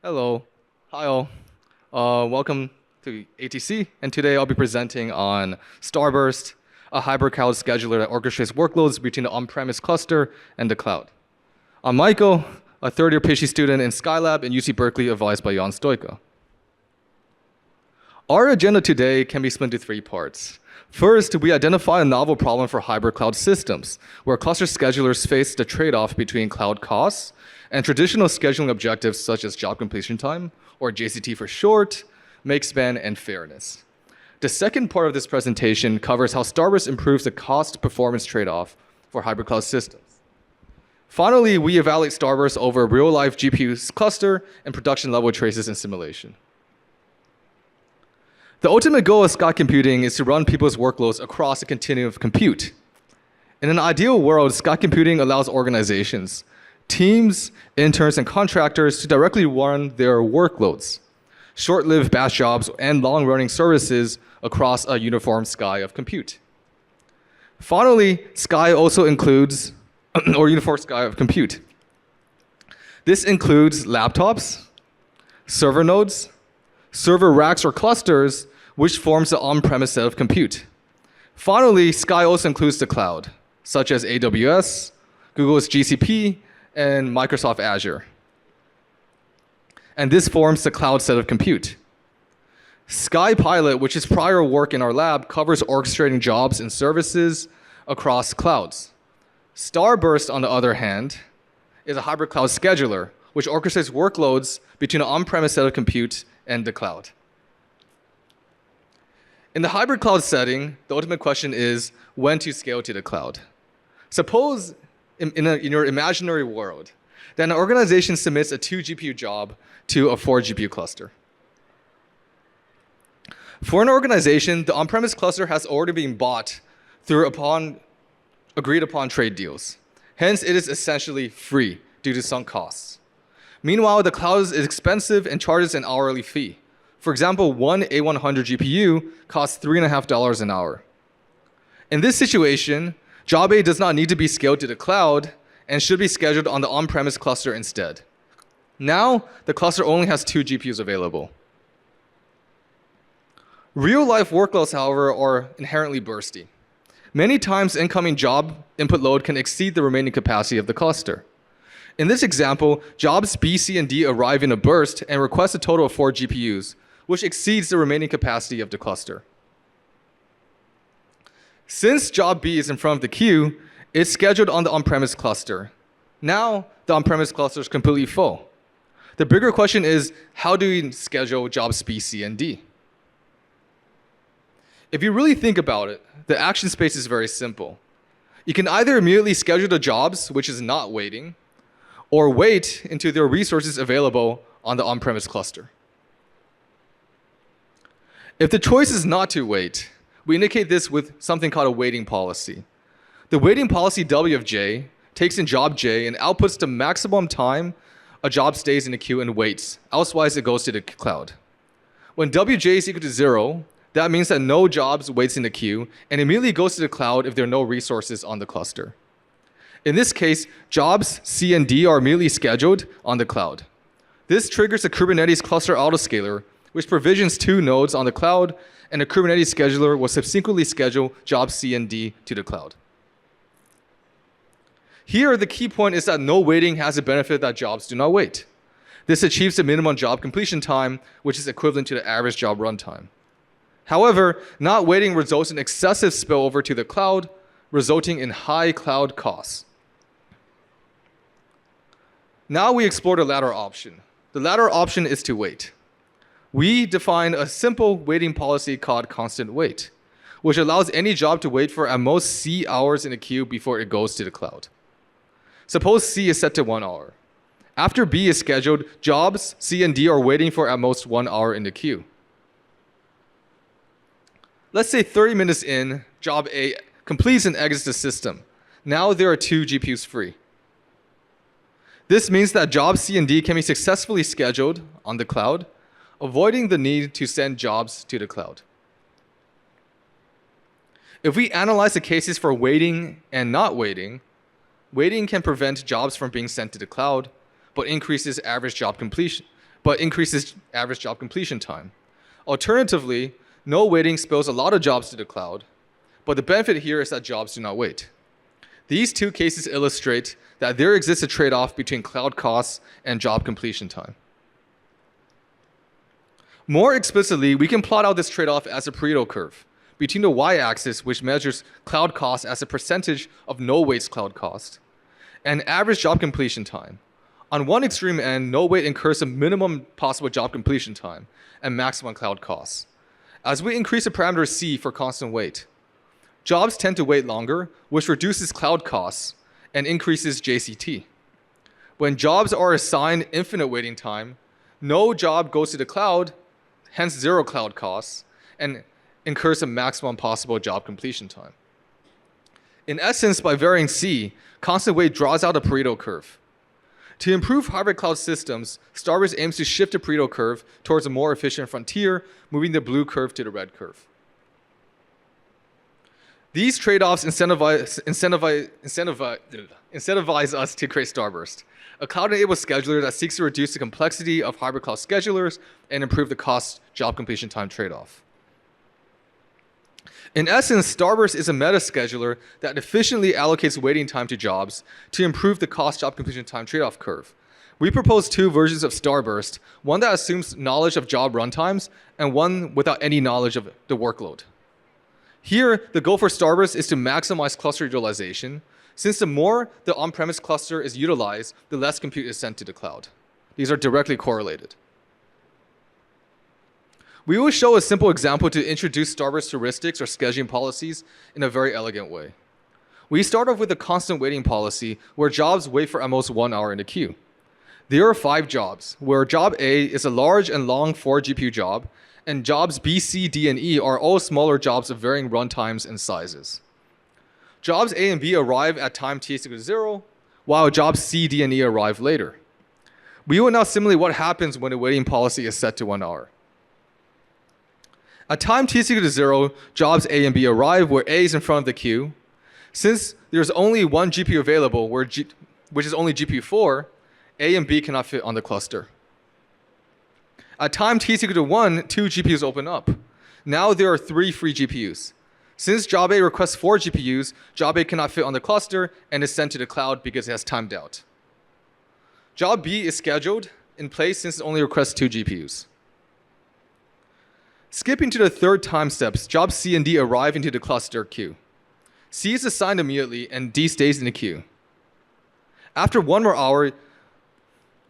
Hello. Hi all. Welcome to ATC, and today I'll be presenting on Starburst, a hybrid cloud scheduler that orchestrates workloads between the on-premise cluster and the cloud. I'm Michael, a third-year PhD student in Skylab in UC Berkeley, advised by Stoica. Our agenda today can be split into three parts. First, we identify a novel problem for hybrid cloud systems, where cluster schedulers face the trade-off between cloud costs and traditional scheduling objectives such as job completion time, or JCT for short, make span, and fairness. The second part of this presentation covers how Starburst improves the cost-performance trade-off for hybrid cloud systems. Finally, we evaluate Starburst over real-life GPU cluster and production-level traces and simulation. The ultimate goal of Sky computing is to run people's workloads across a continuum of compute. In an ideal world, Sky computing allows organizations, teams, interns, and contractors to directly run their workloads, short-lived batch jobs, and long-running services across a uniform sky of compute. Finally, Sky also includes, or uniform sky of compute. This includes laptops, server nodes, server racks or clusters, which forms the on-premise set of compute. Finally, Sky also includes the cloud, such as AWS, Google's GCP, and Microsoft Azure. And this forms the cloud set of compute. Sky Pilot, which is prior work in our lab, covers orchestrating jobs and services across clouds. Starburst, on the other hand, is a hybrid cloud scheduler, which orchestrates workloads between an on-premise set of compute and the cloud. In the hybrid cloud setting, the ultimate question is when to scale to the cloud. Suppose in your imaginary world that an organization submits a 2 GPU job to a 4 GPU cluster. For an organization, the on-premise cluster has already been bought through agreed upon trade deals. Hence, it is essentially free due to sunk costs. Meanwhile, the cloud is expensive and charges an hourly fee. For example, one A100 GPU costs $3.50 an hour. In this situation, Job A does not need to be scaled to the cloud and should be scheduled on the on-premise cluster instead. Now, the cluster only has 2 GPUs available. Real-life workloads, however, are inherently bursty. Many times, incoming job input load can exceed the remaining capacity of the cluster. In this example, jobs B, C, and D arrive in a burst and request a total of 4 GPUs, which exceeds the remaining capacity of the cluster. Since job B is in front of the queue, it's scheduled on the on-premise cluster. Now, the on-premise cluster is completely full. The bigger question is, how do we schedule jobs B, C, and D? If you really think about it, the action space is very simple. You can either immediately schedule the jobs, which is not waiting, or wait until there are resources available on the on-premise cluster. If the choice is not to wait, we indicate this with something called a waiting policy. The waiting policy W of J takes in job J and outputs the maximum time a job stays in the queue and waits, elsewise it goes to the cloud. When Wj is equal to 0, that means that no jobs waits in the queue and immediately goes to the cloud if there are no resources on the cluster. In this case, jobs C and D are immediately scheduled on the cloud. This triggers a Kubernetes cluster autoscaler, which provisions 2 nodes on the cloud, and a Kubernetes scheduler will subsequently schedule jobs C and D to the cloud. Here, the key point is that no waiting has the benefit that jobs do not wait. This achieves the minimum job completion time, which is equivalent to the average job runtime. However, not waiting results in excessive spillover to the cloud, resulting in high cloud costs. Now we explore the latter option. The latter option is to wait. We define a simple waiting policy called constant wait, which allows any job to wait for at most C hours in a queue before it goes to the cloud. Suppose C is set to 1 hour. After B is scheduled, jobs C and D are waiting for at most 1 hour in the queue. Let's say 30 minutes in, job A completes and exits the system. Now there are 2 GPUs free. This means that jobs C and D can be successfully scheduled on the cloud, avoiding the need to send jobs to the cloud. If we analyze the cases for waiting and not waiting, waiting can prevent jobs from being sent to the cloud, but increases average job completion, but increases average job completion time. Alternatively, no waiting spills a lot of jobs to the cloud, but the benefit here is that jobs do not wait. These two cases illustrate that there exists a trade-off between cloud costs and job completion time. More explicitly, we can plot out this trade-off as a Pareto curve between the y-axis, which measures cloud cost as a percentage of no-wait's cloud cost, and average job completion time. On one extreme end, no-wait incurs the minimum possible job completion time and maximum cloud costs. As we increase the parameter c for constant wait, jobs tend to wait longer, which reduces cloud costs and increases JCT. When jobs are assigned infinite waiting time, no job goes to the cloud, hence zero cloud costs, and incurs the maximum possible job completion time. In essence, by varying c, constant wait draws out a Pareto curve. To improve hybrid cloud systems, Starburst aims to shift the Pareto curve towards a more efficient frontier, moving the blue curve to the red curve. These trade-offs incentivize us to create Starburst, a cloud-enabled scheduler that seeks to reduce the complexity of hybrid cloud schedulers and improve the cost-job completion time trade-off. In essence, Starburst is a meta scheduler that efficiently allocates waiting time to jobs to improve the cost-job completion time trade-off curve. We propose two versions of Starburst, one that assumes knowledge of job runtimes and one without any knowledge of the workload. Here, the goal for Starburst is to maximize cluster utilization, since the more the on-premise cluster is utilized, the less compute is sent to the cloud. These are directly correlated. We will show a simple example to introduce Starburst heuristics or scheduling policies in a very elegant way. We start off with a constant waiting policy where jobs wait for at most 1 hour in the queue. There are 5 jobs, where job A is a large and long 4 GPU job, and jobs B, C, D, and E are all smaller jobs of varying runtimes and sizes. Jobs A and B arrive at time t is equal to 0, while jobs C, D, and E arrive later. We will now simulate what happens when the waiting policy is set to 1 hour. At time t is equal to 0, jobs A and B arrive where A is in front of the queue. Since there's only one GPU available, which is only GPU 4, A and B cannot fit on the cluster. At time t is equal to 1, 2 GPUs open up. Now there are 3 free GPUs. Since job A requests 4 GPUs, job A cannot fit on the cluster and is sent to the cloud because it has timed out. Job B is scheduled in place since it only requests 2 GPUs. Skipping to the third time steps, jobs C and D arrive into the cluster queue. C is assigned immediately and D stays in the queue. After 1 more hour,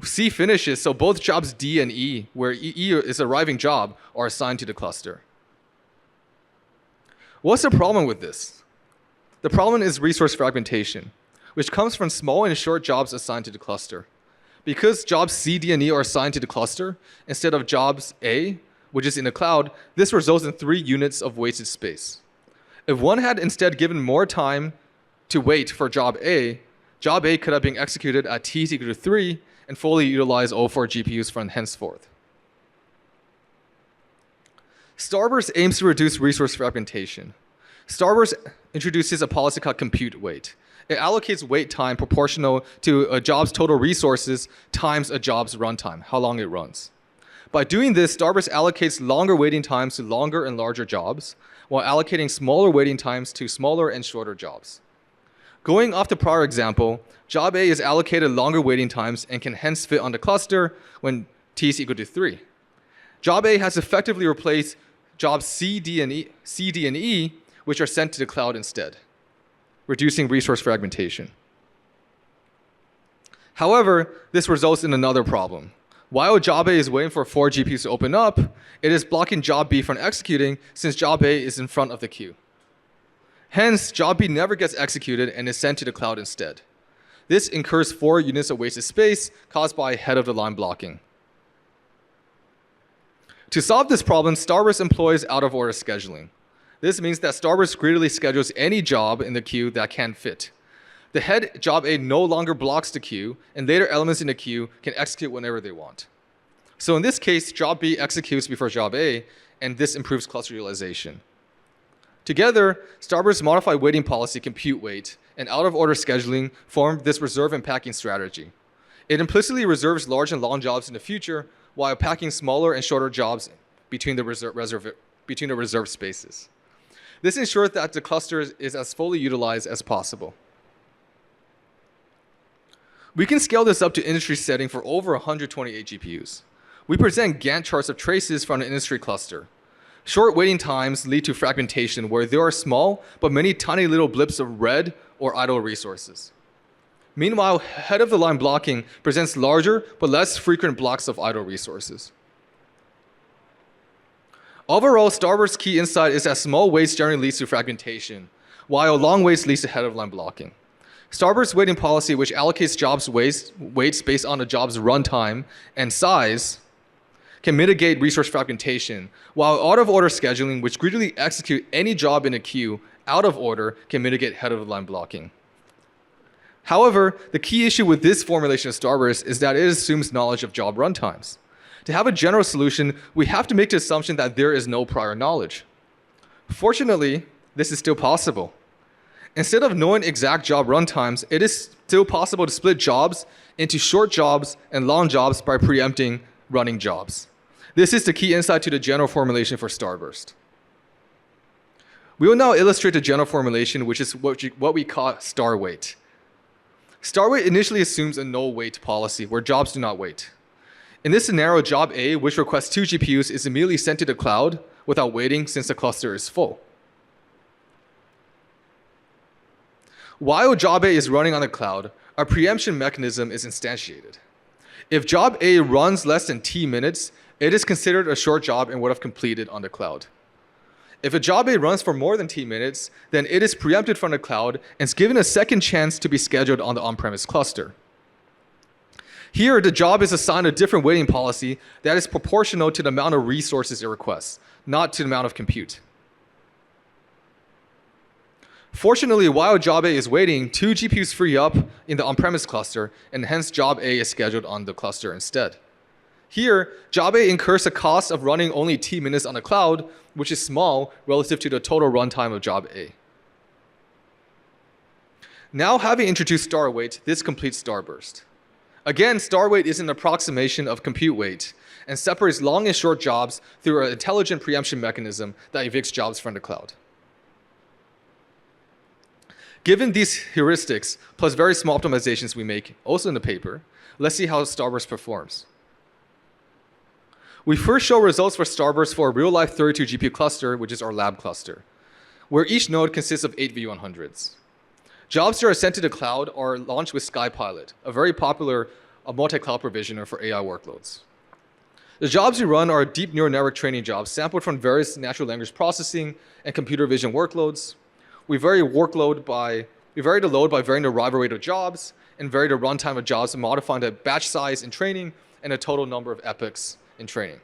C finishes, so both jobs D and E, where E is arriving job, are assigned to the cluster. What's the problem with this? The problem is resource fragmentation, which comes from small and short jobs assigned to the cluster. Because jobs C, D, and E are assigned to the cluster instead of jobs A, which is in the cloud, this results in 3 units of wasted space. If one had instead given more time to wait for job A could have been executed at t is equal to 3 and fully utilize all 4 GPUs from henceforth. Starburst aims to reduce resource fragmentation. Starburst introduces a policy called compute wait. It allocates wait time proportional to a job's total resources times a job's runtime, how long it runs. By doing this, Starburst allocates longer waiting times to longer and larger jobs, while allocating smaller waiting times to smaller and shorter jobs. Going off the prior example, job A is allocated longer waiting times and can hence fit on the cluster when t is equal to 3. Job A has effectively replaced jobs C, D, and E, which are sent to the cloud instead, reducing resource fragmentation. However, this results in another problem. While job A is waiting for 4 GPUs to open up, it is blocking job B from executing since job A is in front of the queue. Hence, job B never gets executed and is sent to the cloud instead. This incurs 4 units of wasted space caused by head-of-the-line blocking. To solve this problem, Starburst employs out-of-order scheduling. This means that Starburst greedily schedules any job in the queue that can fit. The head job A no longer blocks the queue, and later elements in the queue can execute whenever they want. So in this case, job B executes before job A, and this improves cluster utilization. Together, Starburst's modified waiting policy, compute wait, and out-of-order scheduling form this reserve and packing strategy. It implicitly reserves large and long jobs in the future, while packing smaller and shorter jobs between the reserved spaces. This ensures that the cluster is as fully utilized as possible. We can scale this up to industry setting for over 128 GPUs. We present Gantt charts of traces from an industry cluster. Short waiting times lead to fragmentation where there are small but many tiny little blips of red or idle resources. Meanwhile, head-of-the-line blocking presents larger but less frequent blocks of idle resources. Overall, Starburst's key insight is that small waits generally leads to fragmentation, while long waits leads to head-of-line blocking. Starburst's waiting policy, which allocates jobs weights based on a job's runtime and size, can mitigate resource fragmentation, while out-of-order scheduling, which greedily execute any job in a queue out of order, can mitigate head-of-the-line blocking. However, the key issue with this formulation of Starburst is that it assumes knowledge of job runtimes. To have a general solution, we have to make the assumption that there is no prior knowledge. Fortunately, this is still possible. Instead of knowing exact job runtimes, it is still possible to split jobs into short jobs and long jobs by preempting running jobs. This is the key insight to the general formulation for Starburst. We will now illustrate the general formulation, which is what we call star wait. Star wait initially assumes a no wait policy where jobs do not wait. In this scenario, job A, which requests 2 GPUs, is immediately sent to the cloud without waiting since the cluster is full. While job A is running on the cloud, a preemption mechanism is instantiated. If job A runs less than T minutes, it is considered a short job and would have completed on the cloud. If a job A runs for more than T minutes, then it is preempted from the cloud and is given a second chance to be scheduled on the on-premise cluster. Here, the job is assigned a different waiting policy that is proportional to the amount of resources it requests, not to the amount of compute. Fortunately, while job A is waiting, 2 GPUs free up in the on-premise cluster, and hence job A is scheduled on the cluster instead. Here, job A incurs the cost of running only T minutes on the cloud, which is small relative to the total runtime of job A. Now, having introduced star wait, this completes Starburst. Again, star wait is an approximation of compute wait and separates long and short jobs through an intelligent preemption mechanism that evicts jobs from the cloud. Given these heuristics, plus very small optimizations we make, also in the paper, let's see how Starburst performs. We first show results for Starburst for a real-life 32 GPU cluster, which is our lab cluster, where each node consists of 8 V100s. Jobs that are sent to the cloud are launched with SkyPilot, a very popular multi-cloud provisioner for AI workloads. The jobs we run are deep neural network training jobs sampled from various natural language processing and computer vision workloads. We vary the load by varying the arrival rate of jobs and vary the runtime of jobs and modifying the batch size in training and the total number of epochs in training.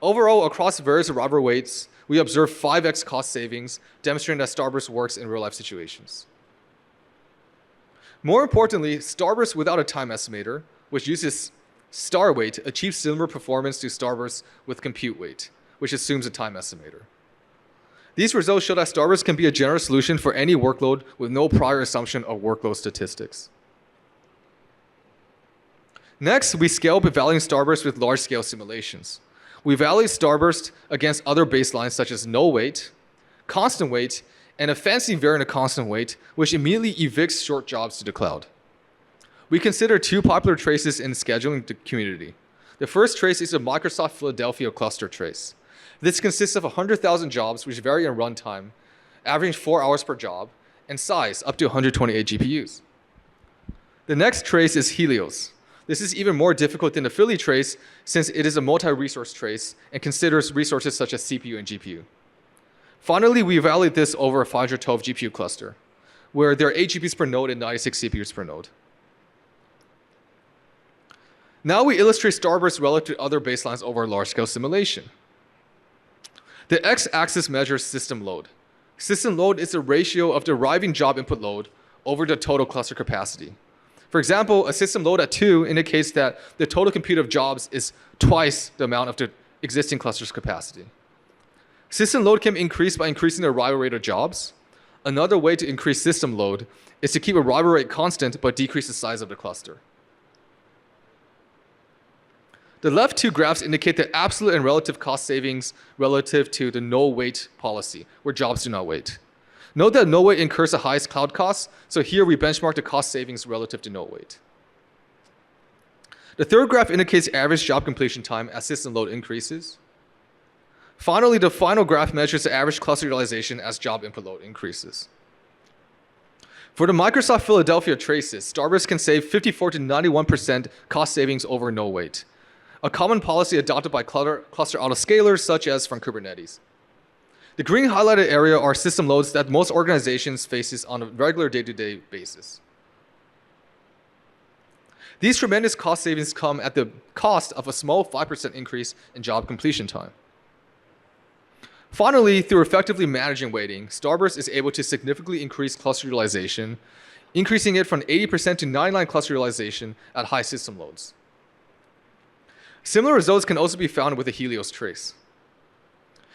Overall, across various arrival rates, we observe 5x cost savings, demonstrating that Starburst works in real-life situations. More importantly, Starburst without a time estimator, which uses star wait, achieves similar performance to Starburst with compute wait, which assumes a time estimator. These results show that Starburst can be a general solution for any workload with no prior assumption of workload statistics. Next, we scale up evaluating Starburst with large-scale simulations. We evaluate Starburst against other baselines such as no wait, constant wait, and a fancy variant of constant wait, which immediately evicts short jobs to the cloud. We consider 2 popular traces in the scheduling community. The first trace is a Microsoft Philadelphia cluster trace. This consists of 100,000 jobs, which vary in runtime, averaging 4 hours per job, and size up to 128 GPUs. The next trace is Helios. This is even more difficult than the Philly trace since it is a multi-resource trace and considers resources such as CPU and GPU. Finally, we evaluate this over a 512 GPU cluster, where there are 8 GPUs per node and 96 CPUs per node. Now we illustrate Starburst relative to other baselines over a large-scale simulation. The x-axis measures system load. System load is the ratio of the arriving job input load over the total cluster capacity. For example, a system load at 2 indicates that the total compute of jobs is twice the amount of the existing cluster's capacity. System load can be increased by increasing the arrival rate of jobs. Another way to increase system load is to keep arrival rate constant but decrease the size of the cluster. The left two graphs indicate the absolute and relative cost savings relative to the no-wait policy, where jobs do not wait. Note that no-wait incurs the highest cloud costs, so here we benchmark the cost savings relative to no-wait. The third graph indicates average job completion time as system load increases. Finally, the final graph measures the average cluster utilization as job input load increases. For the Microsoft Philadelphia traces, Starburst can save 54 to 91% cost savings over no-wait, a common policy adopted by cluster autoscalers such as from Kubernetes. The green highlighted area are system loads that most organizations faces on a regular day-to-day basis. These tremendous cost savings come at the cost of a small 5% increase in job completion time. Finally, through effectively managing waiting, Starburst is able to significantly increase cluster utilization, increasing it from 80% to 99% cluster utilization at high system loads. Similar results can also be found with the Helios trace.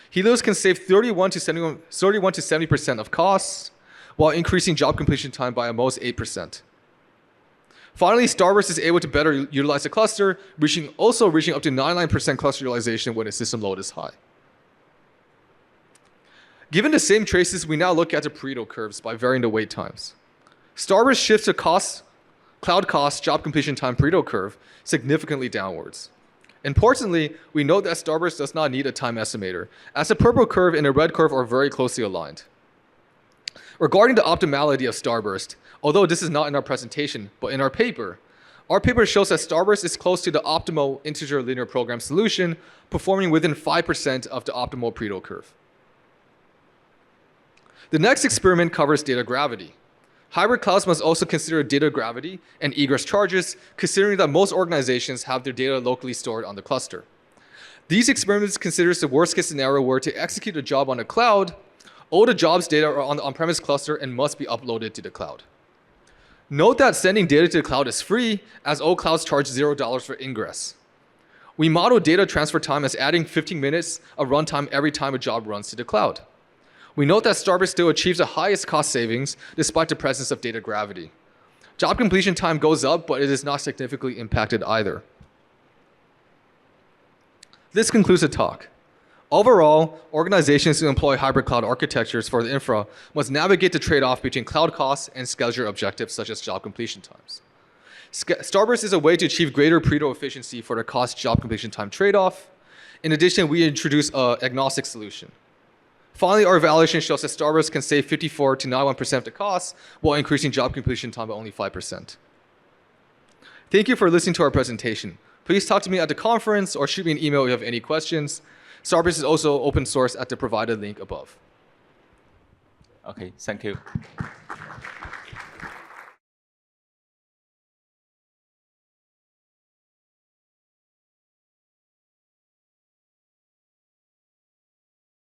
Helios can save 31 to 70% of costs while increasing job completion time by almost 8%. Finally, Starburst is able to better utilize the cluster, reaching up to 99% cluster utilization when the system load is high. Given the same traces, we now look at the Pareto curves by varying the wait times. Starburst shifts the cloud cost job completion time Pareto curve significantly downwards. Importantly, we note that Starburst does not need a time estimator, as the purple curve and the red curve are very closely aligned. Regarding the optimality of Starburst, although this is not in our presentation, but in our paper shows that Starburst is close to the optimal integer linear program solution, performing within 5% of the optimal Pareto curve. The next experiment covers data gravity. Hybrid clouds must also consider data gravity and egress charges, considering that most organizations have their data locally stored on the cluster. These experiments consider the worst case scenario where to execute a job on a cloud, all the jobs data are on the on-premise cluster and must be uploaded to the cloud. Note that sending data to the cloud is free, as all clouds charge $0 for ingress. We model data transfer time as adding 15 minutes of runtime every time a job runs to the cloud. We note that Starburst still achieves the highest cost savings despite the presence of data gravity. Job completion time goes up, but it is not significantly impacted either. This concludes the talk. Overall, organizations who employ hybrid cloud architectures for the infra must navigate the trade-off between cloud costs and scheduler objectives such as job completion times. Starburst is a way to achieve greater Pareto efficiency for the cost job completion time trade-off. In addition, we introduce an agnostic solution. Finally, our evaluation shows that Starburst can save 54 to 91% of the costs while increasing job completion time by only 5%. Thank you for listening to our presentation. Please talk to me at the conference or shoot me an email if you have any questions. Starburst is also open source at the provided link above. Okay, thank you.